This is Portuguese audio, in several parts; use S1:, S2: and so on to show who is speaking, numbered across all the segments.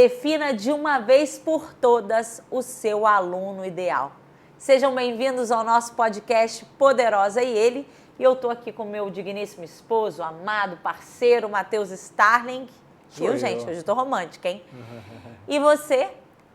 S1: Defina de uma vez por todas o seu aluno ideal. Sejam bem-vindos ao nosso podcast Poderosa e Ele. E eu estou aqui com o meu digníssimo esposo, amado, parceiro, Matheus Starling. Viu, gente? Hoje eu estou romântica, hein? E você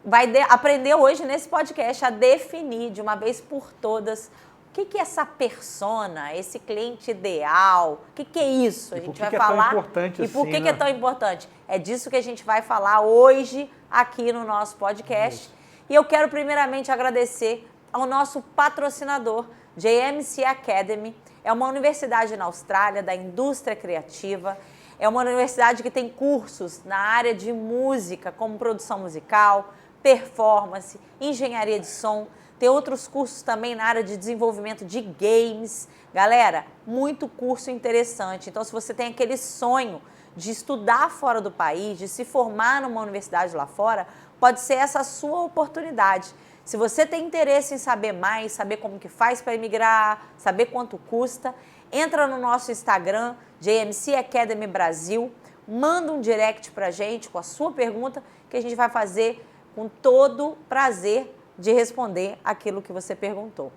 S1: vai aprender hoje nesse podcast a definir de uma vez por todas o que é essa persona, esse cliente ideal, o que é isso? A gente vai falar.
S2: Tão importante
S1: e por
S2: assim,
S1: que é tão importante? É disso que a gente vai falar hoje aqui no nosso podcast. Isso. E eu quero primeiramente agradecer ao nosso patrocinador, JMC Academy. É uma universidade na Austrália da indústria criativa. É uma universidade que tem cursos na área de música, como produção musical, performance, engenharia de som. Tem outros cursos também na área de desenvolvimento de games. Galera, muito curso interessante. Então, se você tem aquele sonho de estudar fora do país, de se formar numa universidade lá fora, pode ser essa a sua oportunidade. Se você tem interesse em saber mais, saber como que faz para emigrar, saber quanto custa, entra no nosso Instagram, JMC Academy Brasil, manda um direct para a gente com a sua pergunta, que a gente vai fazer com todo prazer de responder aquilo que você perguntou.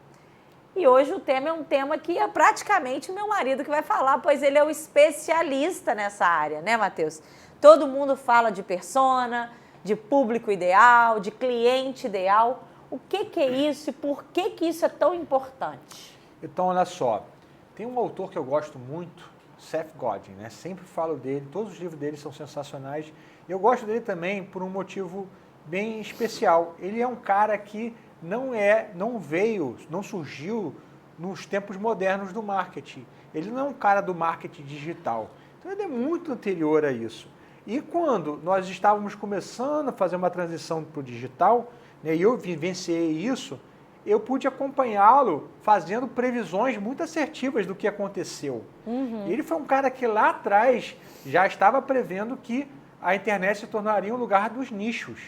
S1: E hoje o tema é um tema que é praticamente o meu marido que vai falar, pois ele é o especialista nessa área, né, Matheus? Todo mundo fala de persona, de público ideal, de cliente ideal. O que é isso e por que isso é tão importante?
S2: Então, olha só, tem um autor que eu gosto muito, Seth Godin, né? Sempre falo dele, todos os livros dele são sensacionais. Eu gosto dele também por um motivo bem especial. Ele é um cara que não surgiu nos tempos modernos do marketing. Ele não é um cara do marketing digital. Então ele é muito anterior a isso. E quando nós estávamos começando a fazer uma transição para o digital, né, e eu vivenciei isso, eu pude acompanhá-lo fazendo previsões muito assertivas do que aconteceu. E ele foi um cara que lá atrás já estava prevendo que a internet se tornaria um lugar dos nichos.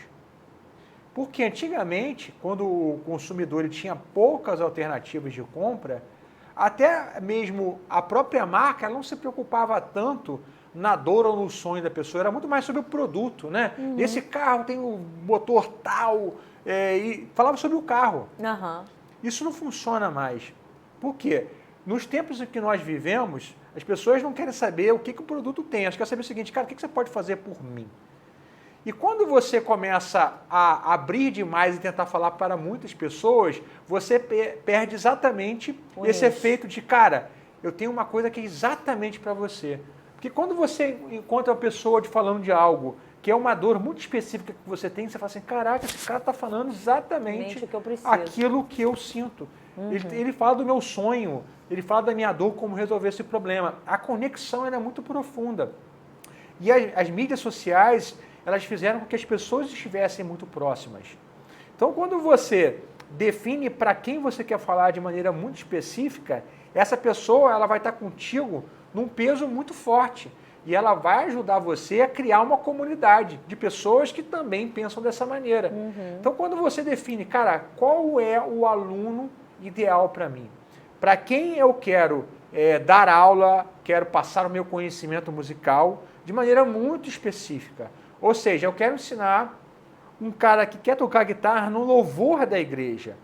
S2: Porque antigamente, quando o consumidor ele tinha poucas alternativas de compra, até mesmo a própria marca ela não se preocupava tanto na dor ou no sonho da pessoa, era muito mais sobre o produto, né? Esse carro tem o motor tal, e falava sobre o carro. Isso não funciona mais. Por quê? Nos tempos em que nós vivemos, as pessoas não querem saber o que o produto tem, elas querem saber o seguinte, cara, o que você pode fazer por mim? E quando você começa a abrir demais e tentar falar para muitas pessoas, você perde exatamente esse efeito de, cara, eu tenho uma coisa que é exatamente para você. Porque quando você encontra uma pessoa falando de algo que é uma dor muito específica que você tem, você fala assim, caraca, esse cara está falando exatamente aquilo que eu sinto. Ele fala do meu sonho, ele fala da minha dor, como resolver esse problema. A conexão é muito profunda. E as mídias sociais, elas fizeram com que as pessoas estivessem muito próximas. Então, quando você define para quem você quer falar de maneira muito específica, essa pessoa ela vai estar contigo num peso muito forte. E ela vai ajudar você a criar uma comunidade de pessoas que também pensam dessa maneira. Então, quando você define, cara, qual é o aluno ideal para mim? Para quem eu quero dar aula, quero passar o meu conhecimento musical de maneira muito específica. Ou seja, eu quero ensinar um cara que quer tocar guitarra no louvor da igreja.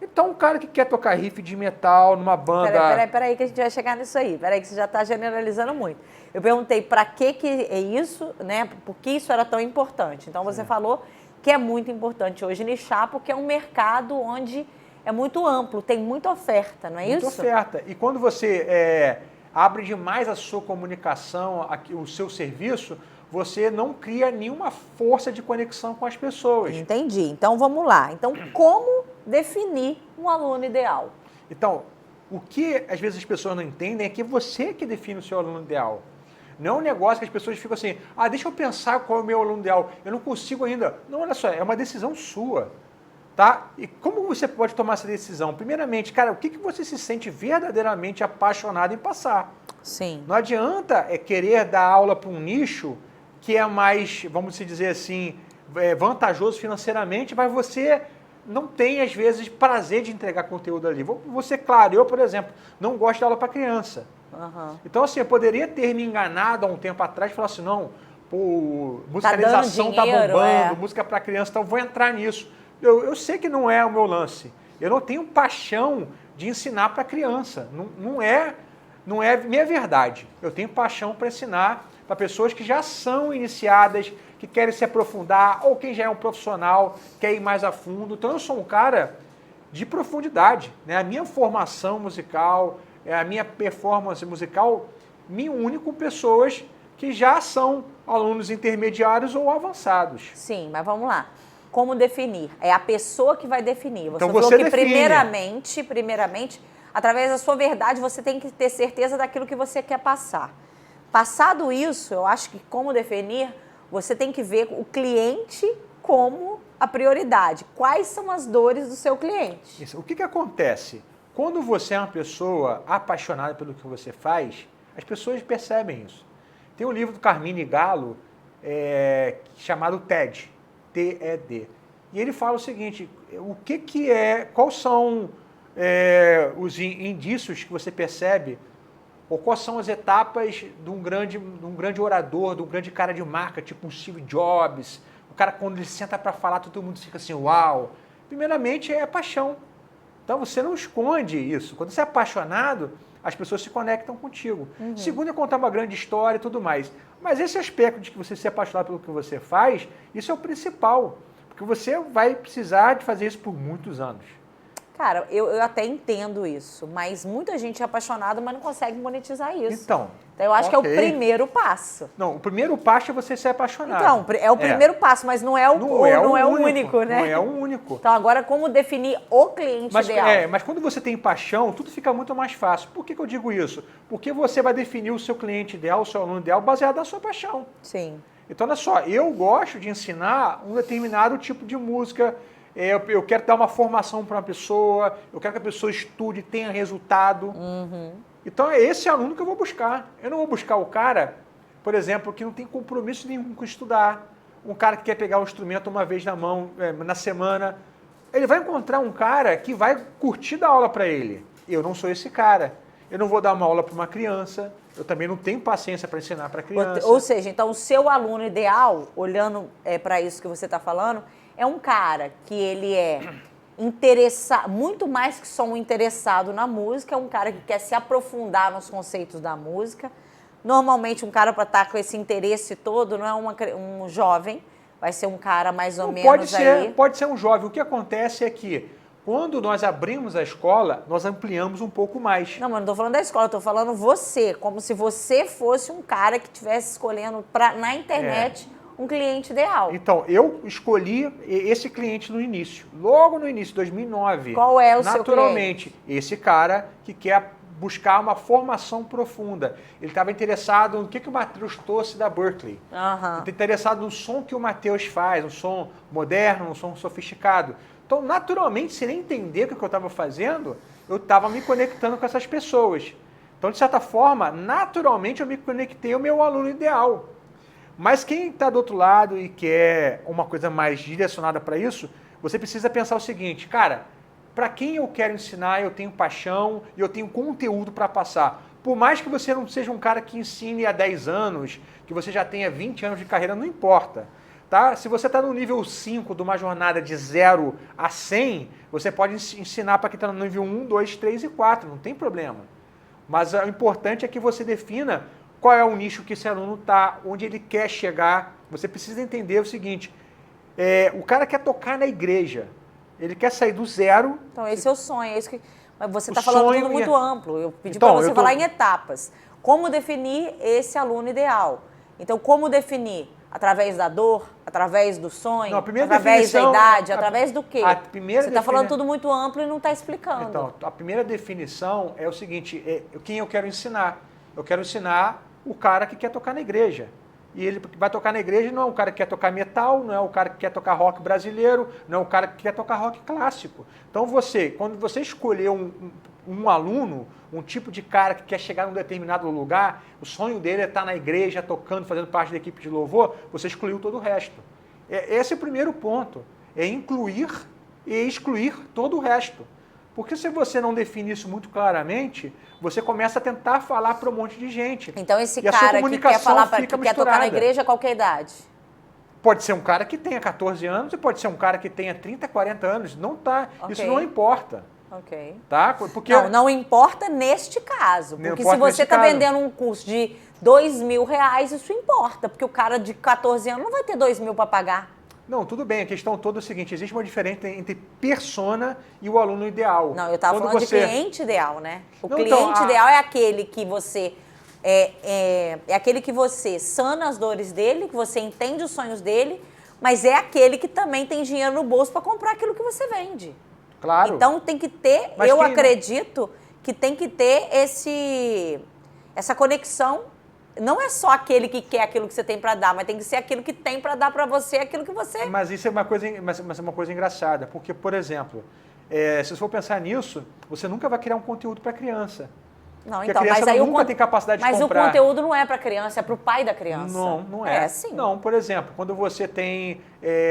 S2: Então, um cara que quer tocar riff de metal numa banda...
S1: Peraí que a gente vai chegar nisso aí. Peraí que você já está generalizando muito. Eu perguntei para que é isso, né? Por que isso era tão importante? Então, você falou que é muito importante hoje nichar, porque é um mercado onde é muito amplo, tem muita oferta, não é isso?
S2: Muita oferta. E quando você abre demais a sua comunicação, o seu serviço, você não cria nenhuma força de conexão com as pessoas.
S1: Entendi. Então, vamos lá. Então, como definir um aluno ideal?
S2: Então, o que às vezes as pessoas não entendem é que você que define o seu aluno ideal. Não é um negócio que as pessoas ficam assim, deixa eu pensar qual é o meu aluno ideal, eu não consigo ainda. Não, olha só, é uma decisão sua. Tá? E como você pode tomar essa decisão? Primeiramente, cara, o que você se sente verdadeiramente apaixonado em passar?
S1: Sim.
S2: Não adianta querer dar aula para um nicho que é mais, vamos dizer assim, vantajoso financeiramente, mas você não tem, às vezes, prazer de entregar conteúdo ali. Você, claro, eu, por exemplo, não gosto de aula para criança. Então, assim, eu poderia ter me enganado há um tempo atrás e falar assim, não, pô, musicalização tá
S1: dinheiro,
S2: bombando, música para criança, então vou entrar nisso. Eu sei que não é o meu lance. Eu não tenho paixão de ensinar para criança. Não é minha verdade. Eu tenho paixão para ensinar para pessoas que já são iniciadas, que querem se aprofundar, ou quem já é um profissional, quer ir mais a fundo. Então eu sou um cara de profundidade, né? A minha formação musical, a minha performance musical me une com pessoas que já são alunos intermediários ou avançados.
S1: Sim, mas vamos lá. Como definir? É a pessoa que vai definir. Você
S2: Então
S1: falou
S2: você
S1: que
S2: define.
S1: primeiramente, através da sua verdade, você tem que ter certeza daquilo que você quer passar. Passado isso, eu acho que como definir, você tem que ver o cliente como a prioridade. Quais são as dores do seu cliente?
S2: Isso. O que acontece? Quando você é uma pessoa apaixonada pelo que você faz, as pessoas percebem isso. Tem um livro do Carmine Gallo chamado TED, T-E-D. E ele fala o seguinte, quais são os indícios que você percebe, ou quais são as etapas de um grande orador, de um grande cara de marca, tipo um Steve Jobs. O cara, quando ele senta para falar, todo mundo fica assim, uau. Primeiramente, é paixão. Então, você não esconde isso. Quando você é apaixonado, as pessoas se conectam contigo. Segundo, é contar uma grande história e tudo mais. Mas esse aspecto de que você se apaixonar pelo que você faz, isso é o principal. Porque você vai precisar de fazer isso por muitos anos.
S1: Cara, eu até entendo isso, mas muita gente é apaixonada, mas não consegue monetizar isso.
S2: Então
S1: eu acho que é o primeiro passo.
S2: Não, o primeiro passo é você ser apaixonado.
S1: Então, é o primeiro passo, mas não é o único, né?
S2: Não é o único.
S1: Então, agora, como definir o cliente ideal?
S2: Mas quando você tem paixão, tudo fica muito mais fácil. Por que eu digo isso? Porque você vai definir o seu cliente ideal, o seu aluno ideal, baseado na sua paixão.
S1: Sim.
S2: Então, olha só, eu gosto de ensinar um determinado tipo de música. Eu quero dar uma formação para uma pessoa, eu quero que a pessoa estude, tenha resultado. Então é esse aluno que eu vou buscar. Eu não vou buscar o cara, por exemplo, que não tem compromisso nenhum com estudar. Um cara que quer pegar o instrumento uma vez na semana. Ele vai encontrar um cara que vai curtir dar aula para ele. Eu não sou esse cara. Eu não vou dar uma aula para uma criança. Eu também não tenho paciência para ensinar para criança.
S1: Ou seja, então o seu aluno ideal, olhando para isso que você está falando, é um cara que ele é interessado, muito mais que só um interessado na música, é um cara que quer se aprofundar nos conceitos da música. Normalmente um cara para estar com esse interesse todo não é um jovem, vai ser um cara mais ou menos aí.
S2: Pode ser um jovem. O que acontece é que quando nós abrimos a escola, nós ampliamos um pouco mais.
S1: Não, mas não estou falando da escola, estou falando você, como se você fosse um cara que estivesse escolhendo na internet um cliente ideal.
S2: Então, eu escolhi esse cliente no início, logo no início, 2009.
S1: Qual é o seu cliente?
S2: Naturalmente, esse cara que quer buscar uma formação profunda. Ele estava interessado no que o Matheus trouxe da Berklee. Ele estava interessado no som que o Matheus faz, um som moderno, um som sofisticado. Então, naturalmente, sem nem entender o que eu estava fazendo, eu estava me conectando com essas pessoas. Então, de certa forma, naturalmente, eu me conectei ao meu aluno ideal. Mas quem está do outro lado e quer uma coisa mais direcionada para isso, você precisa pensar o seguinte, cara, para quem eu quero ensinar, eu tenho paixão e eu tenho conteúdo para passar. Por mais que você não seja um cara que ensine há 10 anos, que você já tenha 20 anos de carreira, não importa. Tá? Se você está no nível 5 de uma jornada de 0 a 100, você pode ensinar para quem está no nível 1, 2, 3 e 4, não tem problema. Mas o importante é que você defina qual é o nicho que esse aluno está, onde ele quer chegar. Você precisa entender o seguinte, o cara quer tocar na igreja, ele quer sair do zero.
S1: Então esse é o sonho, é isso que... Mas você está falando tudo muito amplo, eu pedi para você falar em etapas. Como definir esse aluno ideal? Então, como definir? Através da dor, através do sonho, através da idade, através do quê? Você está falando tudo muito amplo e não está explicando.
S2: Então, a primeira definição é o seguinte, quem eu quero ensinar? Eu quero ensinar o cara que quer tocar na igreja. E ele vai tocar na igreja não é um cara que quer tocar metal, não é o cara que quer tocar rock brasileiro, não é o cara que quer tocar rock clássico. Então quando você escolher um aluno, um tipo de cara que quer chegar num determinado lugar, o sonho dele é estar na igreja, tocando, fazendo parte da equipe de louvor, você excluiu todo o resto. Esse é o primeiro ponto, é incluir e excluir todo o resto. Porque se você não define isso muito claramente, você começa a tentar falar para um monte de gente.
S1: Então esse
S2: E a sua
S1: cara que quer
S2: comunicação
S1: falar,
S2: fica
S1: que quer tocar na
S2: misturada.
S1: igreja, qual que é a idade?
S2: Pode ser um cara que tenha 14 anos e pode ser um cara que tenha 30, 40 anos. Não tá.
S1: Ok.
S2: Isso não importa.
S1: Ok.
S2: Tá? Porque
S1: Não importa neste caso.
S2: Não
S1: Porque se
S2: importa
S1: você
S2: neste
S1: está
S2: caso.
S1: vendendo um curso de R$2.000, isso importa. Porque o cara de 14 anos não vai ter 2.000 para pagar.
S2: Não, tudo bem. A questão toda é o seguinte: existe uma diferença entre persona e o aluno ideal.
S1: Não, eu estava falando de cliente ideal, né? O
S2: Não,
S1: cliente
S2: então,
S1: ideal é aquele que você... É aquele que você sana as dores dele, que você entende os sonhos dele, mas é aquele que também tem dinheiro no bolso para comprar aquilo que você vende.
S2: Claro.
S1: Então tem que ter,
S2: Mas
S1: eu
S2: quem-
S1: acredito que tem que ter essa conexão. Não é só aquele que quer aquilo que você tem para dar, mas tem que ser aquilo que tem para dar para você aquilo que você...
S2: Mas isso é uma coisa, mas é uma coisa engraçada, porque, por exemplo, se você for pensar nisso, você nunca vai criar um conteúdo para criança.
S1: Não,
S2: Porque
S1: então,
S2: a criança
S1: mas aí
S2: nunca tem capacidade de
S1: mas
S2: comprar.
S1: o conteúdo não é para criança, é para o pai da criança.
S2: Não, não é.
S1: É, sim.
S2: Não, por exemplo, quando você tem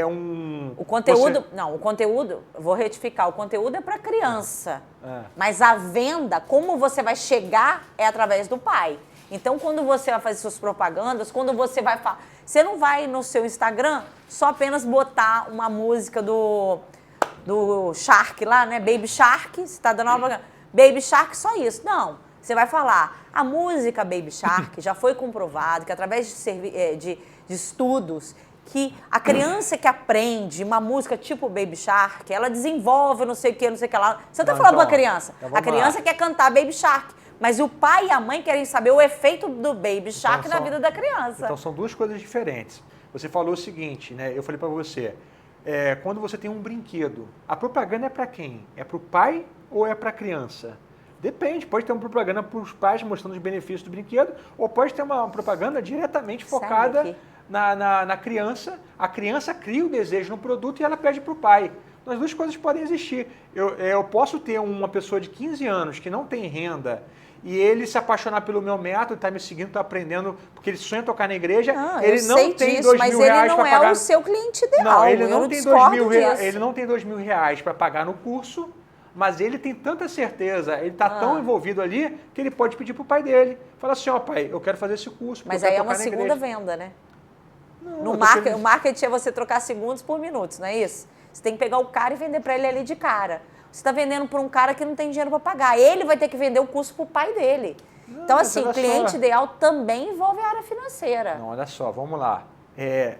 S2: um...
S1: O conteúdo, o conteúdo, vou retificar, o conteúdo é para criança.
S2: É.
S1: Mas a venda, como você vai chegar, é através do pai. Então, quando você vai fazer suas propagandas, quando você vai falar... Você não vai no seu Instagram só apenas botar uma música do Shark lá, né? Baby Shark, você está dando uma propaganda. Baby Shark, só isso. Não. Você vai falar, a música Baby Shark já foi comprovado que através de estudos, que a criança que aprende uma música tipo Baby Shark, ela desenvolve não sei o que lá. Você não está falando
S2: então,
S1: para a criança.
S2: então
S1: A criança quer cantar Baby Shark. Mas o pai e a mãe querem saber o efeito do Baby Shark na vida da criança.
S2: Então são duas coisas diferentes. Você falou o seguinte, né? Eu falei para você, quando você tem um brinquedo, a propaganda é para quem? É para o pai ou é para a criança? Depende, pode ter uma propaganda para os pais mostrando os benefícios do brinquedo, ou pode ter uma propaganda diretamente focada na criança. A criança cria o desejo no produto e ela pede para o pai. Então, as duas coisas podem existir. Eu posso ter uma pessoa de 15 anos que não tem renda e ele se apaixonar pelo meu método, está me seguindo, está aprendendo, porque ele sonha tocar na igreja, ele não tem R$2.000
S1: mas ele não
S2: para
S1: é
S2: pagar.
S1: o seu cliente ideal.
S2: Não, ele não tem R$2.000, ele não tem R$2.000 para pagar no curso, mas ele tem tanta certeza, ele está tão envolvido ali, que ele pode pedir para o pai dele. Fala assim, ó pai, eu quero fazer esse curso.
S1: Mas
S2: eu
S1: aí
S2: quero
S1: é uma
S2: tocar na
S1: segunda
S2: igreja.
S1: venda, né?
S2: Não,
S1: O marketing é você trocar segundos por minutos, não é isso? Você tem que pegar o cara e vender para ele ali de cara. Você está vendendo para um cara que não tem dinheiro para pagar. Ele vai ter que vender o curso para o pai dele.
S2: Não,
S1: Então,
S2: mas
S1: assim,
S2: olha
S1: o cliente
S2: só.
S1: ideal também envolve a área financeira.
S2: Não, olha só, vamos lá.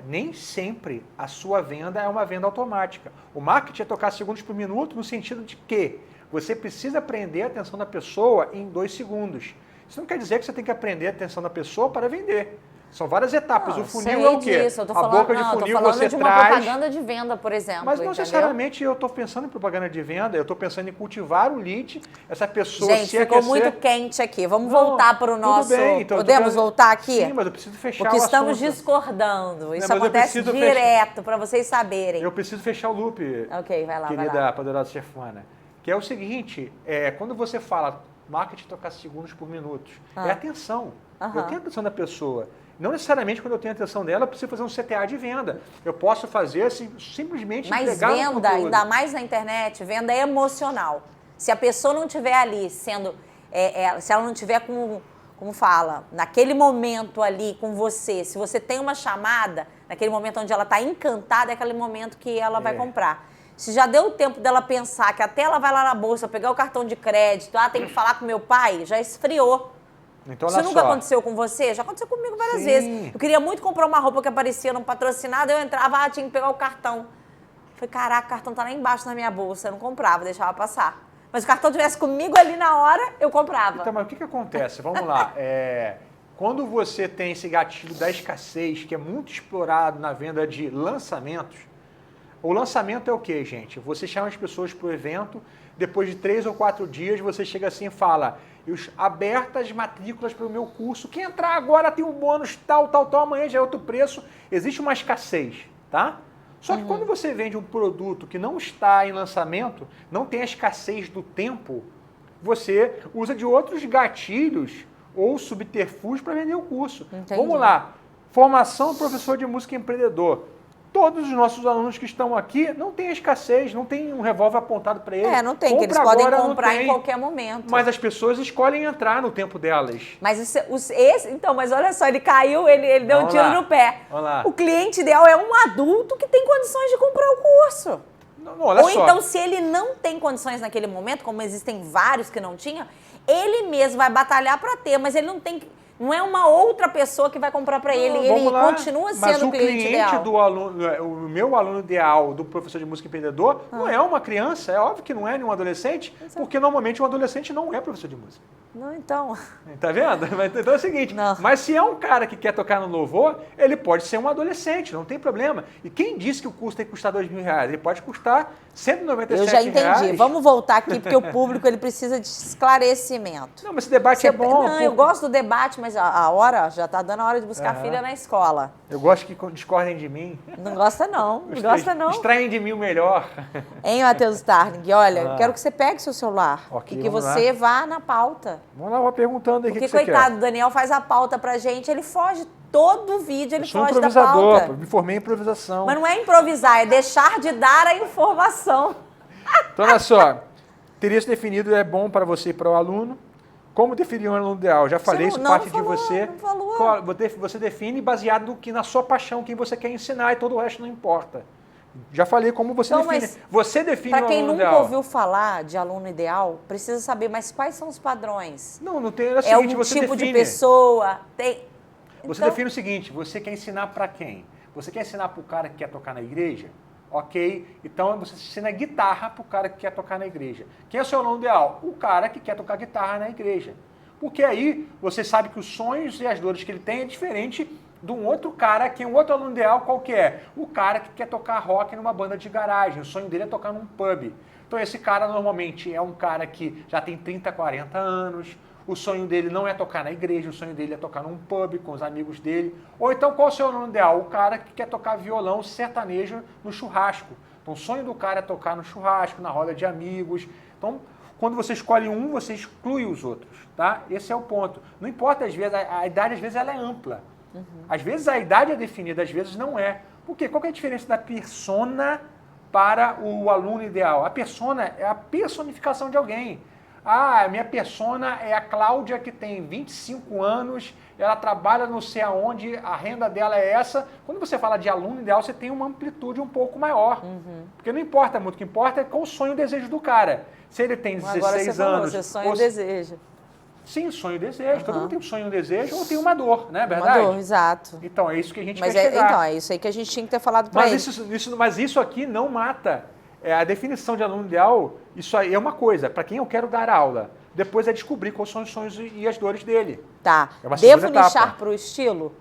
S2: Nem sempre a sua venda é uma venda automática. O marketing é tocar segundos por minuto no sentido de que você precisa prender a atenção da pessoa em 2 segundos. Isso não quer dizer que você tem que aprender a atenção da pessoa para vender. São várias etapas.
S1: Não,
S2: o funil
S1: sei
S2: é o quê?
S1: disso. Eu tô
S2: A
S1: falando,
S2: boca de
S1: não, eu tô
S2: funil
S1: falando
S2: você
S1: de uma
S2: traz...
S1: propaganda de venda, por exemplo.
S2: Mas não
S1: entendeu?
S2: necessariamente eu estou pensando em propaganda de venda, eu estou pensando em cultivar o lead, essa pessoa
S1: Gente,
S2: se
S1: ficou
S2: aquecer.
S1: muito quente aqui. Vamos
S2: Não,
S1: voltar para o
S2: tudo
S1: nosso...
S2: bem, então eu tô
S1: Podemos
S2: querendo-
S1: voltar aqui?
S2: Sim, mas eu preciso fechar
S1: Porque
S2: o
S1: estamos
S2: assunto.
S1: discordando. Isso
S2: mas eu
S1: acontece
S2: preciso
S1: direto, para vocês saberem.
S2: Eu preciso fechar o loop,
S1: Ok, vai lá, vai
S2: querida
S1: lá.
S2: poderosa chefana. Que é o seguinte, quando você fala marketing tocar segundos por minutos, é atenção. Eu tenho a atenção da pessoa. Não necessariamente quando eu tenho a atenção dela, eu preciso fazer um CTA de venda. Eu posso fazer assim, simplesmente
S1: Mas
S2: entregar um
S1: venda,
S2: conteúdo.
S1: ainda mais na internet, venda é emocional. Se a pessoa não estiver ali sendo... se ela não estiver como fala, naquele momento ali com você, se você tem uma chamada, naquele momento onde ela está encantada, é aquele momento que ela vai comprar. Se já deu o tempo dela pensar que até ela vai lá na bolsa, pegar o cartão de crédito, tem que falar com meu pai, já esfriou.
S2: Então,
S1: Isso
S2: olha
S1: nunca
S2: só.
S1: aconteceu com você? Já aconteceu comigo várias
S2: Sim.
S1: vezes. Eu queria muito comprar uma roupa que aparecia num patrocinado, eu entrava, tinha que pegar o cartão. Falei, caraca, o cartão tá lá embaixo na minha bolsa, eu não comprava, deixava passar. Mas se o cartão estivesse comigo ali na hora, eu comprava.
S2: Então, mas o que acontece? Vamos lá. Quando você tem esse gatilho da escassez, que é muito explorado na venda de lançamentos, o lançamento é o quê, gente? Você chama as pessoas para o evento, depois de 3 ou 4 dias, você chega assim e fala, abertas matrículas para o meu curso, quem entrar agora tem um bônus tal, amanhã já é outro preço. Existe uma escassez, tá? Só que quando você vende um produto que não está em lançamento, não tem a escassez do tempo, você usa de outros gatilhos ou subterfúgios para vender o curso.
S1: Entendi.
S2: Vamos lá. Formação professor de música empreendedor. todos os nossos alunos que estão aqui não tem escassez, não tem um revólver apontado para eles.
S1: Não tem, que eles podem comprar em qualquer momento.
S2: Mas as pessoas escolhem entrar no tempo delas.
S1: Mas então, mas olha só, ele caiu, ele deu um tiro no pé.
S2: Vamos lá.
S1: O cliente ideal é um adulto que tem condições de comprar o curso.
S2: Olha
S1: Ou
S2: só.
S1: então, se ele não tem condições naquele momento, como existem vários que não tinham, ele mesmo vai batalhar para ter, mas ele não tem... Não é uma outra pessoa que vai comprar para ele, ele continua sendo o cliente ideal.
S2: Mas o cliente do aluno, o meu aluno ideal do professor de música empreendedor, não é uma criança, é óbvio que não é nenhum adolescente, porque normalmente um adolescente não é professor de música.
S1: Não, então...
S2: Tá vendo? Então é o seguinte, mas se é um cara que quer tocar no louvor, ele pode ser um adolescente, não tem problema. E quem disse que o curso tem que custar R$2.000? Ele pode custar R$197.
S1: Eu já entendi. Vamos voltar aqui, porque o público ele precisa de esclarecimento.
S2: Não, mas esse debate é bom.
S1: Não, eu gosto do debate, mas a hora, já tá dando a hora de buscar a filha na escola.
S2: Eu gosto que discordem de mim.
S1: Não gosta não, não gosta não.
S2: Extraem de mim o melhor.
S1: Hein, Matheus Starling? Olha, eu quero que você pegue seu celular
S2: e
S1: que você vá na pauta.
S2: Vamos lá, vou perguntando aqui o que você quer.
S1: Porque, coitado, o Daniel faz a pauta pra gente, ele foge todo o vídeo, ele foge da pauta.
S2: Eu sou improvisador, me formei em improvisação.
S1: Mas não é improvisar, é deixar de dar a informação.
S2: Então, olha só, ter isso definido é bom para você e para o aluno. Como definir um aluno ideal? Já falei, isso parte de você.
S1: Não falou.
S2: Você define baseado no que na sua paixão, quem você quer ensinar e todo o resto não importa. Já falei como você define. Você define um aluno ideal.
S1: Para quem nunca ouviu falar de aluno ideal, precisa saber, mas quais são os padrões?
S2: Não tem. É o seguinte,
S1: um
S2: você
S1: tipo
S2: define.
S1: De pessoa?
S2: Você define o seguinte, você quer ensinar para quem? Você quer ensinar para o cara que quer tocar na igreja? Ok, então você ensina guitarra para o cara que quer tocar na igreja. Quem é o seu aluno ideal? O cara que quer tocar guitarra na igreja. Porque aí você sabe que os sonhos e as dores que ele tem é diferente de um outro cara, que é um outro aluno ideal, qual que é? O cara que quer tocar rock numa banda de garagem, o sonho dele é tocar num pub. Então esse cara normalmente é um cara que já tem 30, 40 anos, o sonho dele não é tocar na igreja, o sonho dele é tocar num pub com os amigos dele. Ou então qual é o seu aluno ideal? O cara que quer tocar violão sertanejo no churrasco. Então o sonho do cara é tocar no churrasco, na roda de amigos. Então quando você escolhe um, você exclui os outros, tá? Esse é o ponto. Não importa, às vezes, a idade às vezes ela é ampla. Às vezes a idade é definida, às vezes não é. Por quê? Qual que é a diferença da persona para o aluno ideal? A persona é a personificação de alguém. Ah, minha persona é a Cláudia, que tem 25 anos, ela trabalha não sei aonde, a renda dela é essa. Quando você fala de aluno ideal, você tem uma amplitude um pouco maior. Porque não importa muito, o que importa é qual o sonho e o desejo do cara. Se ele tem 16
S1: Agora você falou,
S2: anos...
S1: Você sonho e desejo.
S2: Sim, sonho e desejo. Todo mundo tem um sonho e um desejo ou tem uma dor, né? Verdade?
S1: Uma dor, exato.
S2: Então, é isso que a gente quer chegar.
S1: Então, é isso aí que a gente tinha que ter falado para ele.
S2: Mas isso aqui não mata. A definição de aluno ideal, isso aí é uma coisa. Para quem eu quero dar aula, depois é descobrir quais são os sonhos e as dores dele.
S1: Tá.
S2: É uma segunda
S1: Devo nichar para o estilo?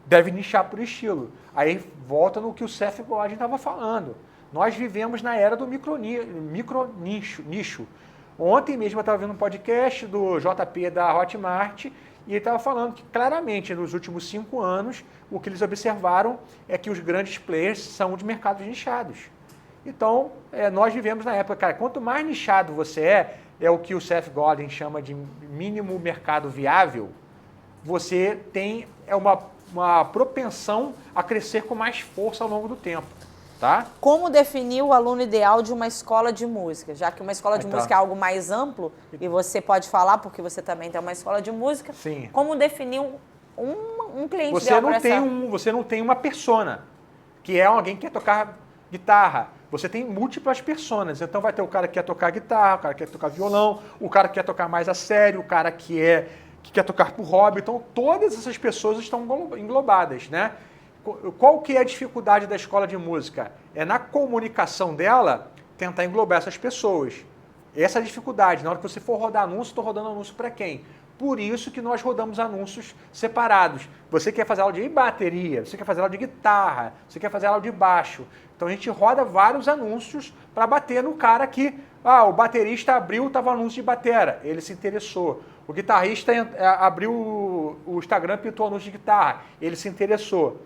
S2: Deve nichar para o estilo. Aí volta no que o Seth Godin estava falando. Nós vivemos na era do micro nicho. Ontem mesmo eu estava vendo um podcast do JP da Hotmart e ele estava falando que claramente nos últimos 5 anos o que eles observaram é que os grandes players são de mercados nichados. Então, nós vivemos na época, cara, quanto mais nichado você é o que o Seth Godin chama de mínimo mercado viável, você tem uma propensão a crescer com mais força ao longo do tempo. Tá?
S1: Como definir o aluno ideal de uma escola de música? Já que uma escola de música é algo mais amplo, e você pode falar, porque você também tem uma escola de música.
S2: Sim.
S1: Como definir um cliente ideal para essa...
S2: Você não tem uma persona, que é alguém que quer tocar guitarra. Você tem múltiplas personas. Então vai ter o cara que quer tocar guitarra, o cara que quer tocar violão, o cara que quer tocar mais a sério, o cara que quer tocar por hobby. Então todas essas pessoas estão englobadas, né? Qual que é a dificuldade da escola de música? É na comunicação dela tentar englobar essas pessoas. Essa é a dificuldade. Na hora que você for rodar anúncio, estou rodando anúncio para quem? Por isso que nós rodamos anúncios separados. Você quer fazer aula de bateria, você quer fazer aula de guitarra, você quer fazer aula de baixo. Então a gente roda vários anúncios para bater no cara que, o baterista abriu, estava anúncio de batera, ele se interessou. O guitarrista abriu o Instagram, pintou anúncio de guitarra, ele se interessou.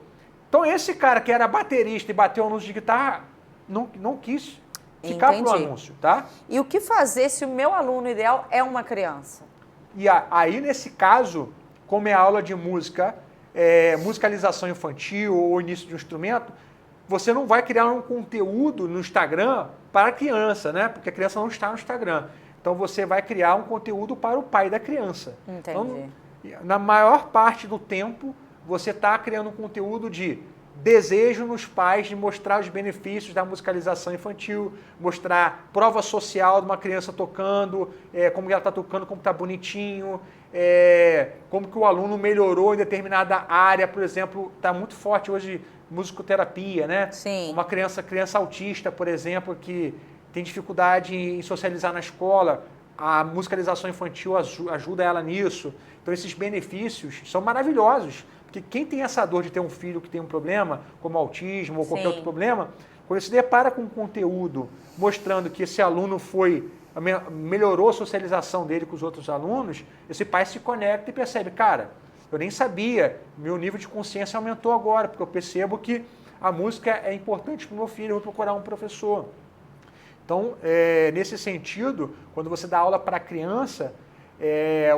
S2: Então esse cara que era baterista e bateu anúncio de guitarra, não quis ficar pro anúncio, tá?
S1: E o que fazer se o meu aluno ideal é uma criança?
S2: E aí, nesse caso, como é aula de música, musicalização infantil ou início de um instrumento, você não vai criar um conteúdo no Instagram para a criança, né? Porque a criança não está no Instagram. Então você vai criar um conteúdo para o pai da criança.
S1: Entendi.
S2: Então, na maior parte do tempo, você está criando um conteúdo de desejo nos pais de mostrar os benefícios da musicalização infantil, mostrar prova social de uma criança tocando, como ela está tocando, como está bonitinho, como que o aluno melhorou em determinada área, por exemplo, está muito forte hoje musicoterapia, né?
S1: Sim.
S2: Uma criança autista, por exemplo, que tem dificuldade em socializar na escola, a musicalização infantil ajuda ela nisso. Então esses benefícios são maravilhosos, porque quem tem essa dor de ter um filho que tem um problema, como autismo ou qualquer outro problema, quando se depara com um conteúdo mostrando que esse aluno melhorou a socialização dele com os outros alunos, esse pai se conecta e percebe, cara, eu nem sabia, meu nível de consciência aumentou agora, porque eu percebo que a música é importante para o meu filho, eu vou procurar um professor. Então, nesse sentido, quando você dá aula para criança,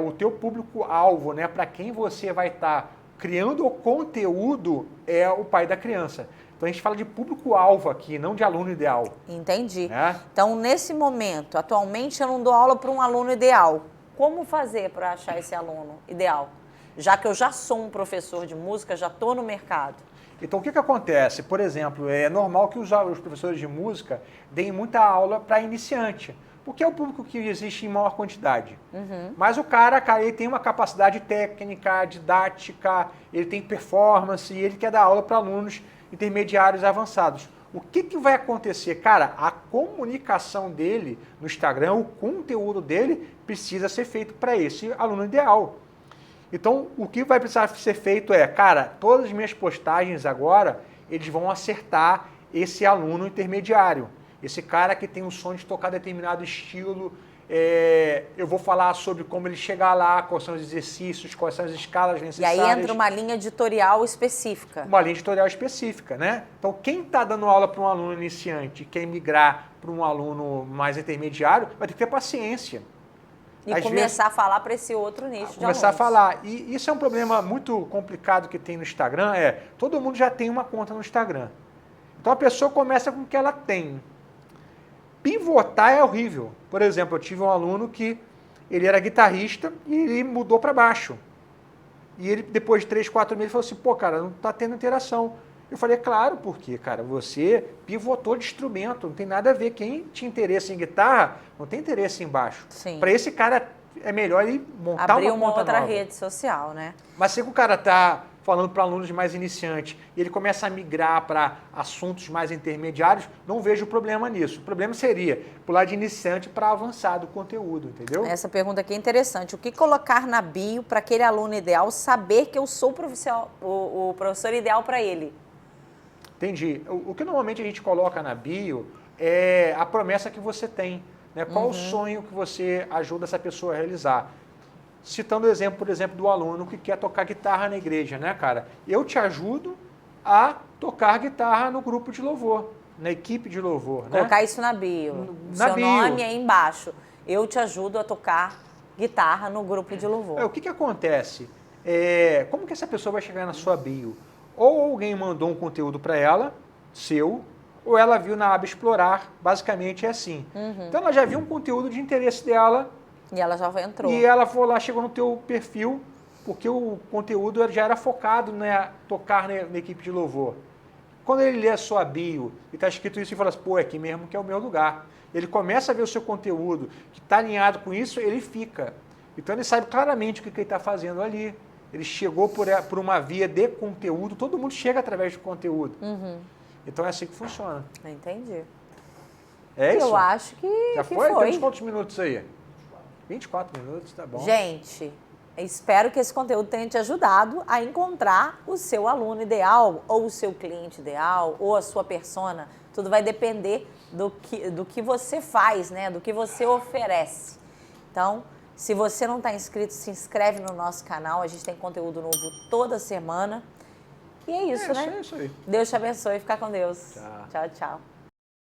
S2: o teu público-alvo, né, para quem você vai estar criando o conteúdo, é o pai da criança. Então, a gente fala de público-alvo aqui, não de aluno ideal.
S1: Entendi.
S2: Né?
S1: Então, nesse momento, atualmente, eu não dou aula para um aluno ideal. Como fazer para achar esse aluno ideal? Já que eu já sou um professor de música, já estou no mercado.
S2: Então, o que acontece? Por exemplo, é normal que os professores de música deem muita aula para iniciante, porque é o público que existe em maior quantidade. Mas o cara, ele tem uma capacidade técnica, didática, ele tem performance e ele quer dar aula para alunos intermediários avançados. O que vai acontecer? Cara, a comunicação dele no Instagram, o conteúdo dele precisa ser feito para esse aluno ideal. Então, o que vai precisar ser feito cara, todas as minhas postagens agora, eles vão acertar esse aluno intermediário. Esse cara que tem o sonho de tocar determinado estilo, eu vou falar sobre como ele chegar lá, quais são os exercícios, quais são as escalas necessárias.
S1: E aí entra uma linha editorial específica.
S2: Uma linha editorial específica, né? Então, quem está dando aula para um aluno iniciante e quer migrar para um aluno mais intermediário, vai ter que ter paciência.
S1: E começar a falar para esse outro nicho de alunos.
S2: Começar a falar. E isso é um problema muito complicado que tem no Instagram, todo mundo já tem uma conta no Instagram. Então a pessoa começa com o que ela tem. Pivotar é horrível. Por exemplo, eu tive um aluno que ele era guitarrista e ele mudou para baixo. E ele, depois de 3, 4 meses, falou assim, pô, cara, não está tendo interação. Eu falei, claro, porque, cara, você pivotou de instrumento, não tem nada a ver. Quem tinha interesse em guitarra, não tem interesse em baixo. Para esse cara, é melhor ele montar
S1: abrir
S2: uma conta
S1: outra
S2: nova.
S1: Rede social, né?
S2: Mas se o cara está falando para alunos mais iniciantes e ele começa a migrar para assuntos mais intermediários, não vejo problema nisso. O problema seria pular de iniciante para avançado o conteúdo, entendeu?
S1: Essa pergunta aqui é interessante. O que colocar na bio para aquele aluno ideal saber que eu sou o professor ideal para ele?
S2: Entendi. O que normalmente a gente coloca na bio é a promessa que você tem, né? Qual o sonho que você ajuda essa pessoa a realizar? Citando o exemplo, por exemplo, do aluno que quer tocar guitarra na igreja, né, cara? Eu te ajudo a tocar guitarra no grupo de louvor, na equipe de louvor, né?
S1: Colocar isso na bio. Seu nome é embaixo. Eu te ajudo a tocar guitarra no grupo de louvor.
S2: O que acontece? Como que essa pessoa vai chegar na sua bio? Ou alguém mandou um conteúdo para ela, seu, ou ela viu na aba explorar, basicamente é assim. Então ela já viu um conteúdo de interesse dela.
S1: E ela já entrou.
S2: E ela foi lá, chegou no teu perfil, porque o conteúdo já era focado em tocar na equipe de louvor. Quando ele lê a sua bio e está escrito isso e fala assim, pô, é aqui mesmo que é o meu lugar. Ele começa a ver o seu conteúdo que está alinhado com isso, ele fica. Então ele sabe claramente o que ele está fazendo ali. Ele chegou por uma via de conteúdo, todo mundo chega através de conteúdo. Então é assim que funciona.
S1: Entendi.
S2: É isso?
S1: Eu acho que
S2: já foi? Temos quantos minutos aí? 24 minutos, tá bom.
S1: Gente, espero que esse conteúdo tenha te ajudado a encontrar o seu aluno ideal, ou o seu cliente ideal, ou a sua persona. Tudo vai depender do que você faz, né? Do que você oferece. Então, se você não está inscrito, se inscreve no nosso canal. A gente tem conteúdo novo toda semana. E é isso, né?
S2: É isso aí.
S1: Deus te abençoe. Fica com Deus.
S2: Tchau.
S1: Tchau, tchau.